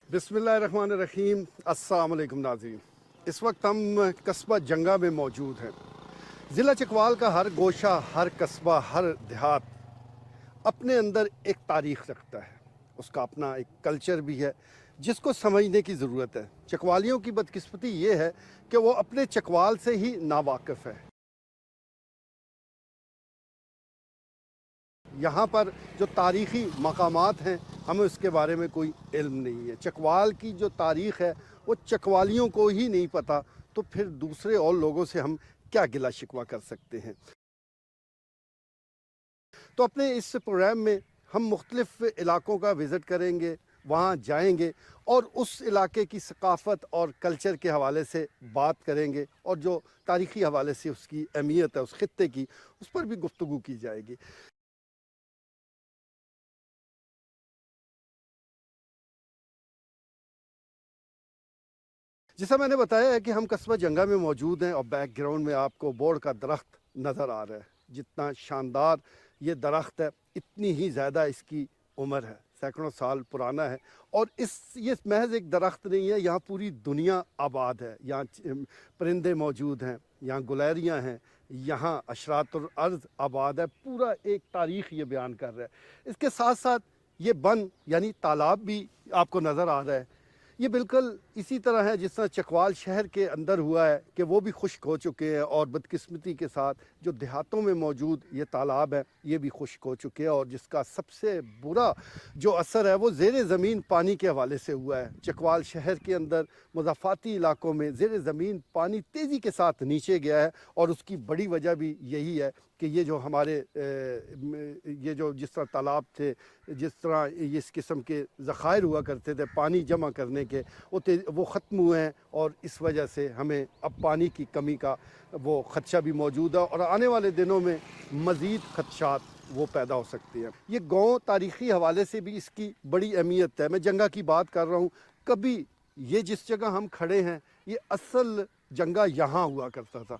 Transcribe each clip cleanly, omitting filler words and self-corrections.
बिस्मिल्लाहिर्रहमानिर्रहीम। अस्सलाम वालेकुम नाज़रीन। इस वक्त हम कस्बा जंगा में मौजूद हैं। ज़िला चकवाल का हर गोशा, हर कस्बा, हर देहात अपने अंदर एक तारीख़ रखता है। उसका अपना एक कल्चर भी है जिसको समझने की ज़रूरत है। चकवालियों की बदकिस्मती ये है कि वो अपने चकवाल से ही नावाकिफ़ है। यहाँ पर जो तारीख़ी मकामात हैं, हमें उसके बारे में कोई इल्म नहीं है। चकवाल की जो तारीख़ है वो चकवालियों को ही नहीं पता, तो फिर दूसरे और लोगों से हम क्या गिला शिकवा कर सकते हैं। तो अपने इस प्रोग्राम में हम मुख्तलिफ़ इलाक़ों का विज़िट करेंगे, वहाँ जाएंगे और उस इलाके की सकाफ़त और कल्चर के हवाले से बात करेंगे, और जो तारीख़ी हवाले से उसकी अहमियत है उस ख़ित्ते की, उस पर भी गुफ्तगू की जाएगी। जैसा मैंने बताया है कि हम कस्बा जंगा में मौजूद हैं, और बैकग्राउंड में आपको बोड़ का दरख्त नज़र आ रहा है। जितना शानदार ये दरख्त है, इतनी ही ज़्यादा इसकी उम्र है, सैकड़ों साल पुराना है। और ये महज एक दरख्त नहीं है, यहाँ पूरी दुनिया आबाद है। यहाँ परिंदे मौजूद हैं, यहाँ गुलैरियाँ हैं, यहाँ अशरातुल अर्ज़ आबाद है। पूरा एक तारीख़ ये बयान कर रहा है। इसके साथ साथ ये बन यानी तालाब भी आपको नज़र आ रहा है। ये बिल्कुल इसी तरह है जिस तरह चकवाल शहर के अंदर हुआ है कि वो भी खुश्क हो चुके हैं, और बदकिस्मती के साथ जो देहातों में मौजूद ये तालाब है ये भी खुश्क हो चुके हैं। और जिसका सबसे बुरा जो असर है वो ज़ेर ज़मीन पानी के हवाले से हुआ है। चकवाल शहर के अंदर मुज़ाफ़ाती इलाकों में ज़ेर ज़मीन पानी तेज़ी के साथ नीचे गया है, और उसकी बड़ी वजह भी यही है कि ये जो हमारे ये जो जिस तरह तालाब थे, जिस तरह इस किस्म के ज़ख़ायर हुआ करते थे पानी जमा करने के, वो ख़त्म हुए हैं। और इस वजह से हमें अब पानी की कमी का वो ख़दशा भी मौजूद है, और आने वाले दिनों में मज़ीद ख़दशात वो पैदा हो सकती हैं। ये गाँव तारीख़ी हवाले से भी इसकी बड़ी अहमियत है। मैं जंगा की बात कर रहा हूँ। कभी ये जिस जगह हम खड़े हैं, ये असल जंगा यहाँ हुआ करता था।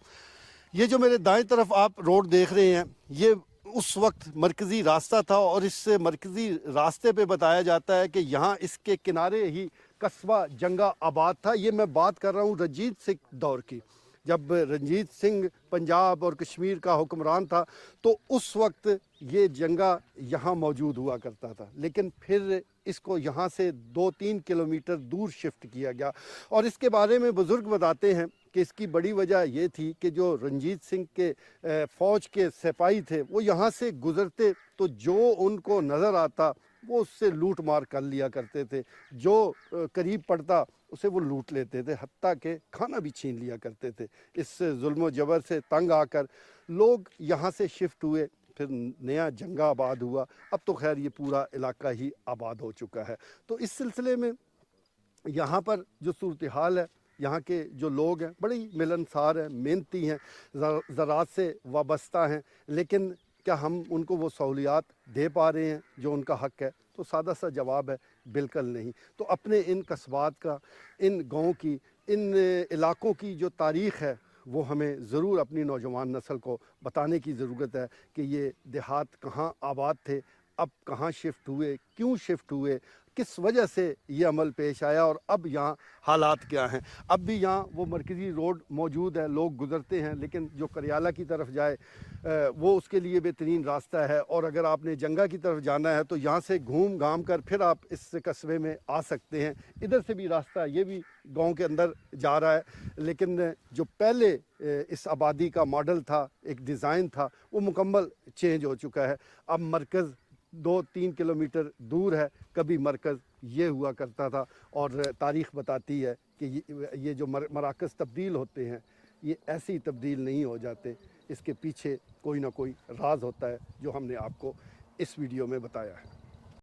ये जो मेरे दाएं तरफ आप रोड देख रहे हैं, ये उस वक्त मरकज़ी रास्ता था, और इस मरकज़ी रास्ते पे बताया जाता है कि यहाँ इसके किनारे ही कस्बा जंगा आबाद था। ये मैं बात कर रहा हूँ रंजीत सिंह दौर की। जब रंजीत सिंह पंजाब और कश्मीर का हुक्मरान था, तो उस वक्त ये जंगा यहाँ मौजूद हुआ करता था। लेकिन फिर इसको यहाँ से 2-3 किलोमीटर दूर शिफ्ट किया गया। और इसके बारे में बुज़ुर्ग बताते हैं कि इसकी बड़ी वजह ये थी कि जो रंजीत सिंह के फ़ौज के सिपाही थे, वो यहाँ से गुज़रते तो जो उनको नज़र आता वो उससे लूट मार कर लिया करते थे। जो करीब पड़ता उसे वो लूट लेते थे, हत्ता के खाना भी छीन लिया करते थे। इस जुल्म जबर से तंग आकर लोग यहाँ से शिफ्ट हुए, फिर नया जंगा आबाद हुआ। अब तो खैर ये पूरा इलाका ही आबाद हो चुका है। तो इस सिलसिले में यहाँ पर जो सूरत हाल है, यहाँ के जो लोग हैं बड़े ही मिलनसार हैं, मेहनती हैं, ज़राअत से वाबस्ता हैं। लेकिन क्या हम उनको वो सहूलियात दे पा रहे हैं जो उनका हक़ है? तो सादा सा जवाब है, बिल्कुल नहीं। तो अपने इन कस्बात का, इन गाँव की, इन इलाक़ों की जो तारीख़ है वो हमें ज़रूर अपनी नौजवान नस्ल को बताने की ज़रूरत है कि ये देहात कहाँ आबाद थे, अब कहाँ शिफ्ट हुए, क्यों शिफ्ट हुए, किस वजह से ये अमल पेश आया, और अब यहाँ हालात क्या हैं। अब भी यहाँ वो मरकज़ी रोड मौजूद है, लोग गुज़रते हैं, लेकिन जो करियाला की तरफ जाए वो उसके लिए बेहतरीन रास्ता है। और अगर आपने जंगा की तरफ जाना है तो यहाँ से घूम घाम कर फिर आप इस कस्बे में आ सकते हैं। इधर से भी रास्ता ये भी गांव के अंदर जा रहा है। लेकिन जो पहले इस आबादी का मॉडल था, एक डिज़ाइन था, वो मुकम्मल चेंज हो चुका है। अब मरकज़ 2-3 किलोमीटर दूर है, कभी मरकज़ ये हुआ करता था। और तारीख़ बताती है कि ये जो मराकज़ तब्दील होते हैं, ये ऐसे ही तब्दील नहीं हो जाते। इसके पीछे कोई ना कोई राज होता है जो हमने आपको इस वीडियो में बताया है।